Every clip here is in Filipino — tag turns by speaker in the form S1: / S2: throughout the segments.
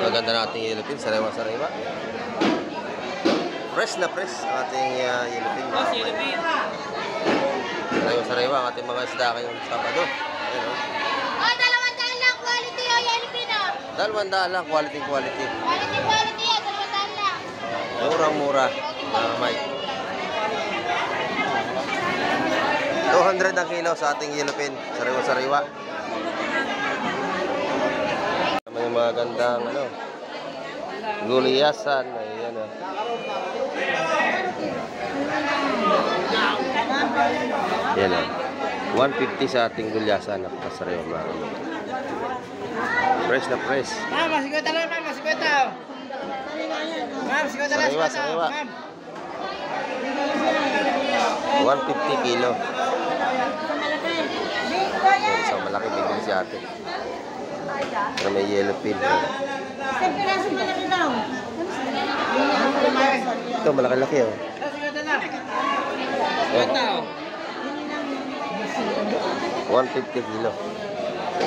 S1: Maganda na ating yellow pin, sariwa-sariwa. Fresh na fresh ang ating yellow pin. Sariwa-sariwa ang ating mga isda ngayong Sabado. Ayan, oh.
S2: 200 lang, quality o yellow pin o.
S1: 200 lang, quality.
S2: Quality o, 200 lang.
S1: Murang-mura, mga Mike. 200 ang kilo sa ating yellow pin, sariwa-sariwa. May mga gandang guliyasan. Ayan, oh. Ayan, oh. 150 sa ating gulyasan. Napakasariwa, mga Mike. Fresh na fresh.
S3: Ma'am, 50 lang, ma'am, 50. Ma'am, 50 lang, 50.
S1: Sariwa.
S3: Ma'am.
S1: 150 kilo. So malaki bigyan si ate. Pero may yellow pin. Ito malaki-laki oh.
S3: 50 lang.
S1: 150 kilo.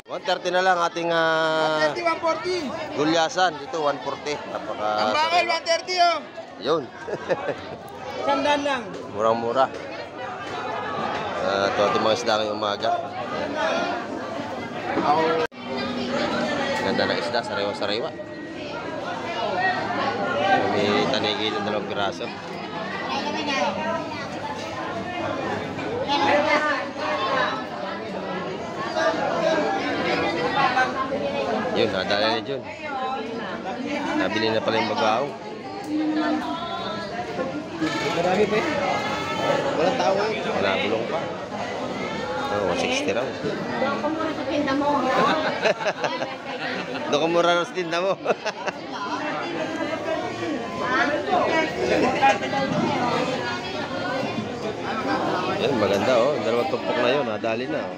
S1: 130 na lang ating
S3: 140.
S1: gulyasan. Dito 140. Napaka
S3: Ang bakal, 130 oh.
S1: yun.
S3: 100 lang.
S1: Murang-mura. Ito ating mga isda ngayong umaga. Ganda ng isda, sariwa-sariwa. May tanigil ng 2 piraso. Yun, nadala na dyan. Nabili na pala yung mag-aong.
S3: Marami pa eh. Walang tao eh.
S1: Wala, bulong pa. 160 raw. Doon ka mura raw sa tinda mo. Yan, maganda oh. 2 tupok na yun. Nadali na oh.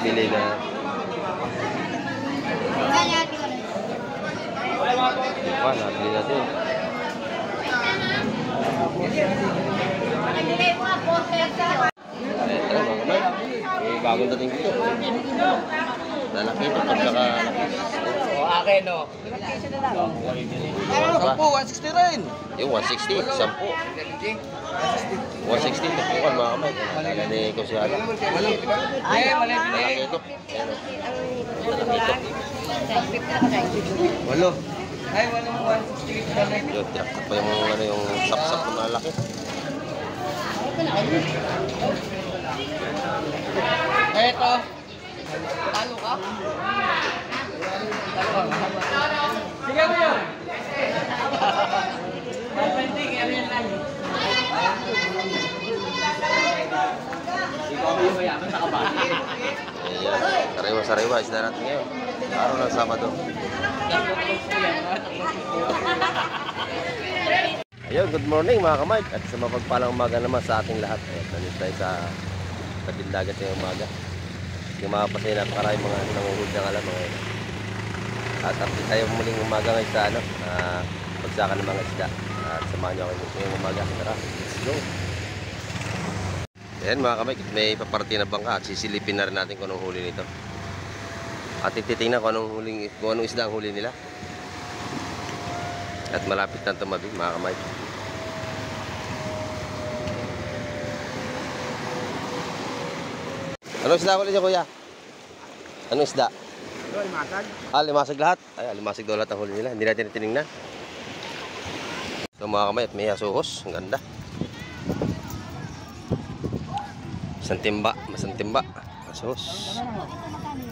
S1: Bili na. Nabili na din. Bagong dating dito. Lalaki ito pagkakalaki.
S3: Akin no. Ano, 160 rin.
S1: Yung 160, 10. 160 ito po kan mga kamay. Nalani ko siya. Malaki ito. Walo.
S3: Ay, walang 160.
S1: Yun, tiyak pa yung sapsap na malaki.
S3: Eto. Talo ka? Sige mo yun.
S1: Sariwa-sariwa, isda natin ngayon. Araw ng Sabado. Ayun, good morning mga kamay. At sa mapagpalang umaga naman sa ating lahat. Nandito tayo sa tabindagat ngayong umaga. Yung mga pasay napakarami mga nanguhuli ng alam mga yun. At update tayo muling umaga ngayon sa pagsakan ng mga isda. At samahan nyo ako ngayong umaga. Tara, let's go! Ayan mga kamay, may paparti na bangka at sisilipin na rin natin kung anong huli nito. At titingnan kung anong isda ang huli nila. At malapit na tumabi mga kamay. Anong isda huli niya kuya? Anong isda?
S3: Limasag.
S1: Limasag lahat? Ay, limasag daw lahat ang huli nila. Hindi natin tinignan. So mga kamay, at may asuhos. Ang ganda. Isang timba. Asuhos.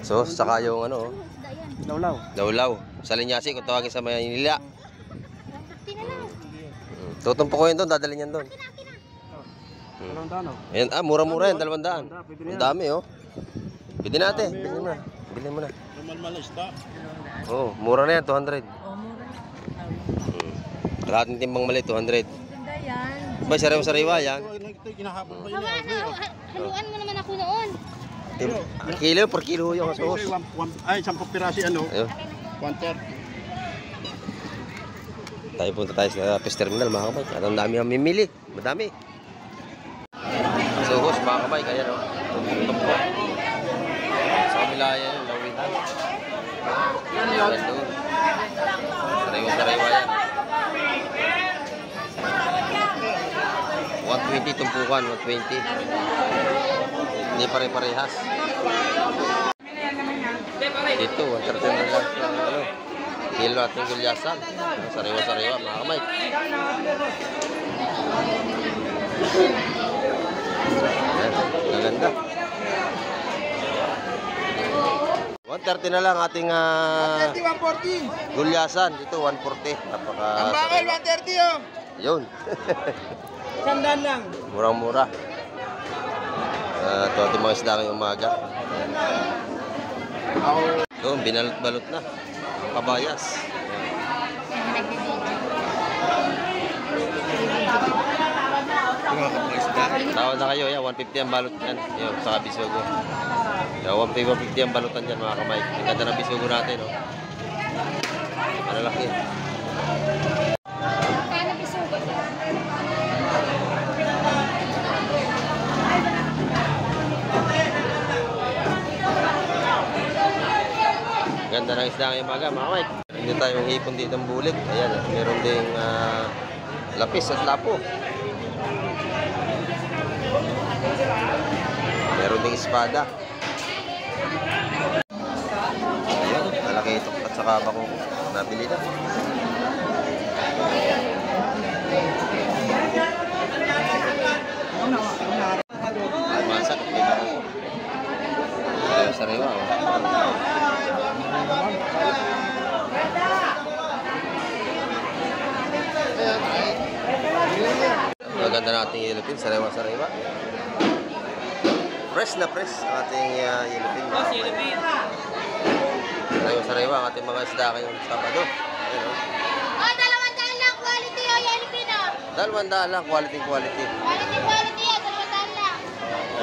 S1: Asuhos, saka yung Lawlaw. Sa linyasi, kung tawagin sa Maynila. Tutumpo ko yun doon, dadalhin yan doon. Ayan, mura-mura yan, 200. Ang dami oh. Bili natin, bili mo na. Oh, mura na yan, 200. Kalahating timbang mali, 200. Ba, sariwa-sariwa yan.
S2: Haluan mo naman ako noon.
S1: Kilo, per kilo yung asuhos.
S4: Ay, 10 pirasi ano?
S1: Ayun.
S4: 1/3.
S1: Tayo punta tayo sa fish terminal mga kabay. At ang dami ang mimili. Madami. Asuhos mga kabay. Kaya no. Tumpok. Sa kabila yan, lawihan. tumpukan, 120. Hindi pare-parehas. Dito, 130 na lang sa ano, kilo ating gulyasan. Sariwa-sariwa, mga kamay. Ayan, gaganda. 130 na lang ating
S3: 140.
S1: gulyasan. Dito, 140. Napaka...
S3: Ang bakal, 130 oh.
S1: Yun.
S3: Sandaan lang.
S1: Murang-mura. Ito ating mga isda ngayong umaga. Ito, binalot-balot na. Kabayas. Tawad na kayo, 150 ang balot yan. Yung sa bisugo. 150 ang balotan dyan, mga kamay. Ang ganda ng bisugo natin, no? Malalaki.
S2: Kaya bisugo.
S1: Ganda ng isda ngayong umaga, mga kamay. Meron din tayong hipon dito ng bulik. Ayan, meron ding lapis at lapo. Meron ding espada. Ayan, malaki ito at saka bako. Nabili na. Masak, diba? Sariwa, oh. Maganda nating yellowfin, sariwa-sariwa. Fresh na fresh ang ating yellowfin. Sariwa-sariwa ang ating mga isda ngayong Sabado. Ayan, oh.
S2: Oh, 200 lang. Quality oh, yellowfin oh.
S1: 200 lang, quality.
S2: Quality oh, 200 lang.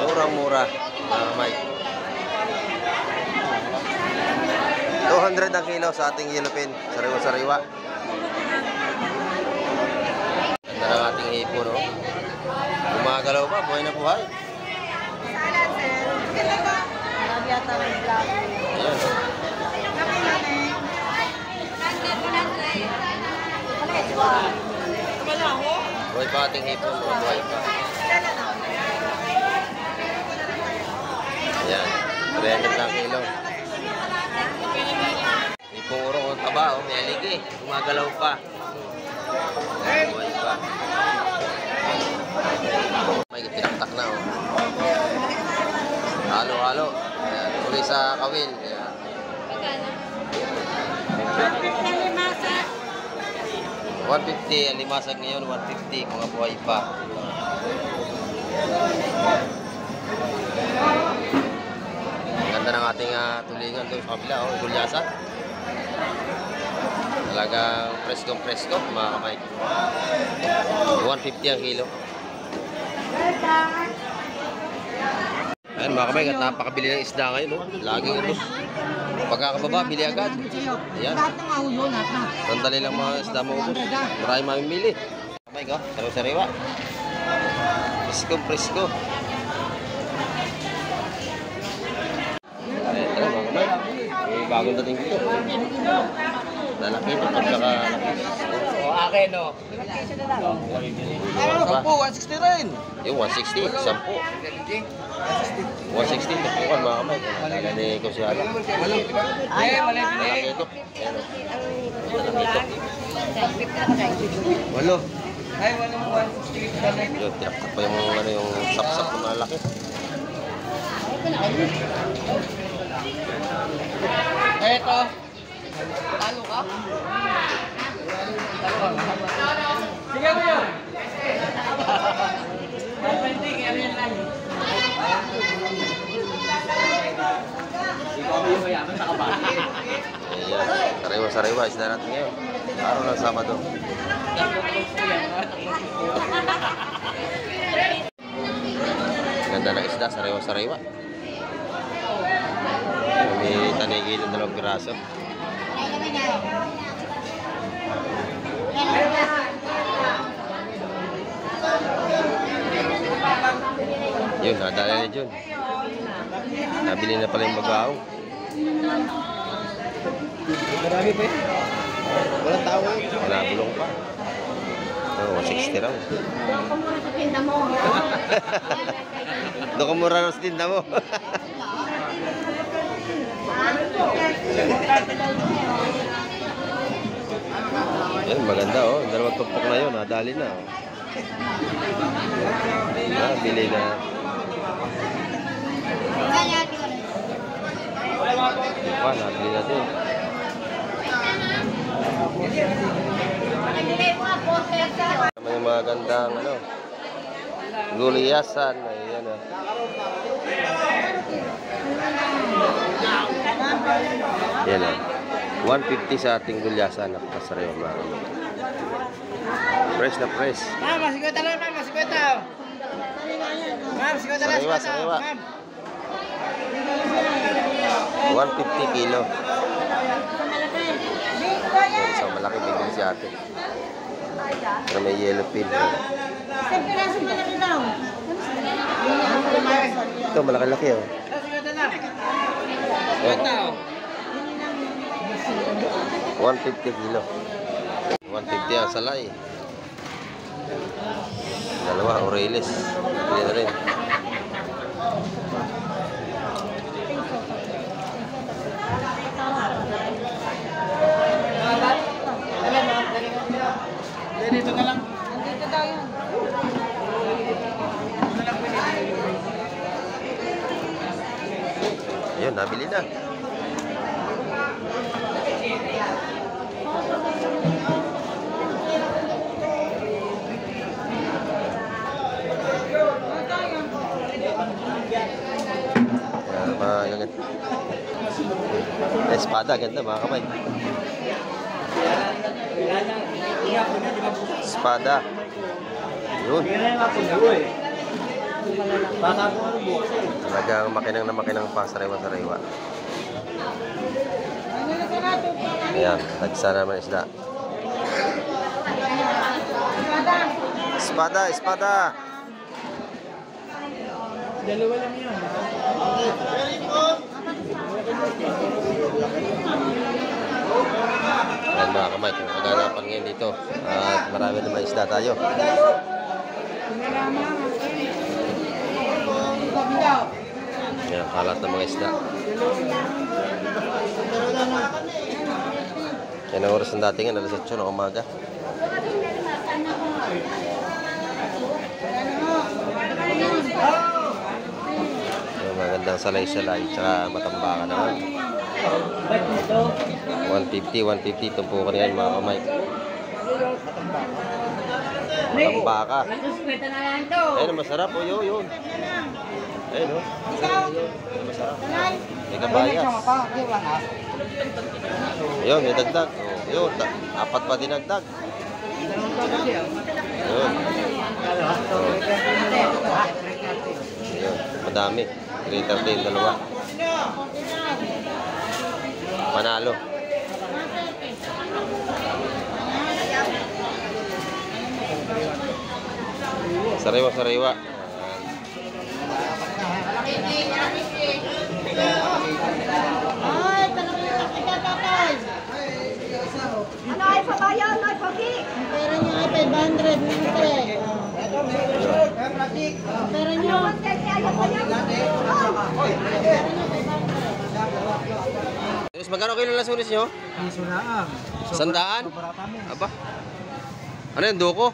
S1: Murang-mura, mga Mike. 200 ang kilo sa ating yellowfin, sariwa-sariwa. Ganda ng ating hipon, no? Gumagalaw pa, buhay na buhay. Ayan, no? Buhay pa ating hipon, buhay pa. Ayan, 300 ang kilo. Hipong urong o taba, may aligi, gumagalaw pa. Buhay pa. May tinaktak na, oh. Halo-halo. Ayan, uli sa kawil. Ayan. 150 ang limasag ngayon, 150 mga buhay pa. Ganda ng ating tulingan doon sa kabila, oh, gulyasan. Talagang presko, mga kamay. 150 ang kilo. Ayan, mga kamay, at napakabili ng isda ngayon, no? Laging ubos. Pagkakababa, bili agad. Ayan. Sandali lang mga isda mo ubos. Maraming mamimili. Kamay ko, sariwa-sariwa. Presko. Ayan, tara mga kamay. May bagong dating dito. Lalaki ito, pagkakalaki.
S3: O, akin o. Ano, 160 rin.
S1: Yung 160, 10. 160, tupukan mga kamay. Nalani ko siya lang.
S3: Ay, mali.
S1: Malaki ito. Ayan o. Malaki ito.
S3: Walo. Ay, walang 160.
S1: Yun, tinaktak pa yung sapsap na malaki.
S3: Eto. Talo ka? Sige mo yun.
S1: Ayan, sariwa-sariwa, isda natin ngayon. Araw ng Sabado. Ganda ng isda, sariwa-sariwa. May tanigi ng 2 piraso. Yun, nadala na dyan. Nabili na pala yung bagaong.
S3: Marami pa eh. Walang tao eh.
S1: Wala, bulong pa. Oo, 160 raw.
S2: Doon ko muna sa tinda mo.
S1: Doon ka mura raw sa tinda mo. Yan, maganda oh. Dalawang tupok na yun. Nadali na oh. Bili na. Nabili na din. May mga gandang ano, guliyasan. Ayan oh. Yan oh. 150 sa ating gulyasan. Napakasariwa mga kamay. Fresh na fresh.
S3: Ma'am, masikweta lang, ma'am, masikweta. Ma'am, sikweta lang,
S1: Sariwa,
S3: sikweta.
S1: sariwa.
S3: Ma'am.
S1: 150 kilo. Yan, isang malaki bigyan si ate. Pero may yellow pin. Ito, malaki-laki oh.
S3: Sikweta na.
S1: Yan.
S3: Sikweta oh.
S1: 150 kilo. 150 ang salay. Dalawa, Aurelis. Pili na rin.
S3: Dito na lang.
S2: Dito daw yun.
S1: Ayun, nabili na. Mga espada, ganda mga kamay. Espada. Yun. Talagang makinang pa, sariwa-sariwa. Ayan, tagsa naman isda. Espada, espada.
S3: Dalawa lang yun.
S1: Ayan mga kamay, kung kaganapan ngayon dito. At marami naman isda tayo. Ayan, kalat ng mga isda. Yan ang oras ng datingan, alas 8 ng umaga. Ayan, magandang salay-salay, tsaka matambakan naman. 150, tumpukan yan mga kamay. Matambaka. Ayun, masarap o yun. Ayun o. Masarap. May kabayas. Ayun, may dagdag. Ayun, apat pa dinagdag. Ayun. Ayun, madami. 330 dalawa. Panalo. Sariwa-sariwa.
S2: Ay, talaga yung tatay. Ano ay pabayaw, ay pagi? Ang pera niya ay 500, mintre. Pera niyo.
S1: Terus magkano kilo lasunis nyo?
S3: Piso na.
S1: 100? Aba. Ano yan, duko?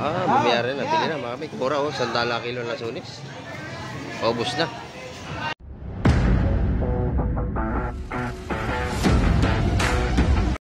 S1: Bumiyari na. Pili na, mga kamay. Kura, 100 kilo lasunis. Paubos na.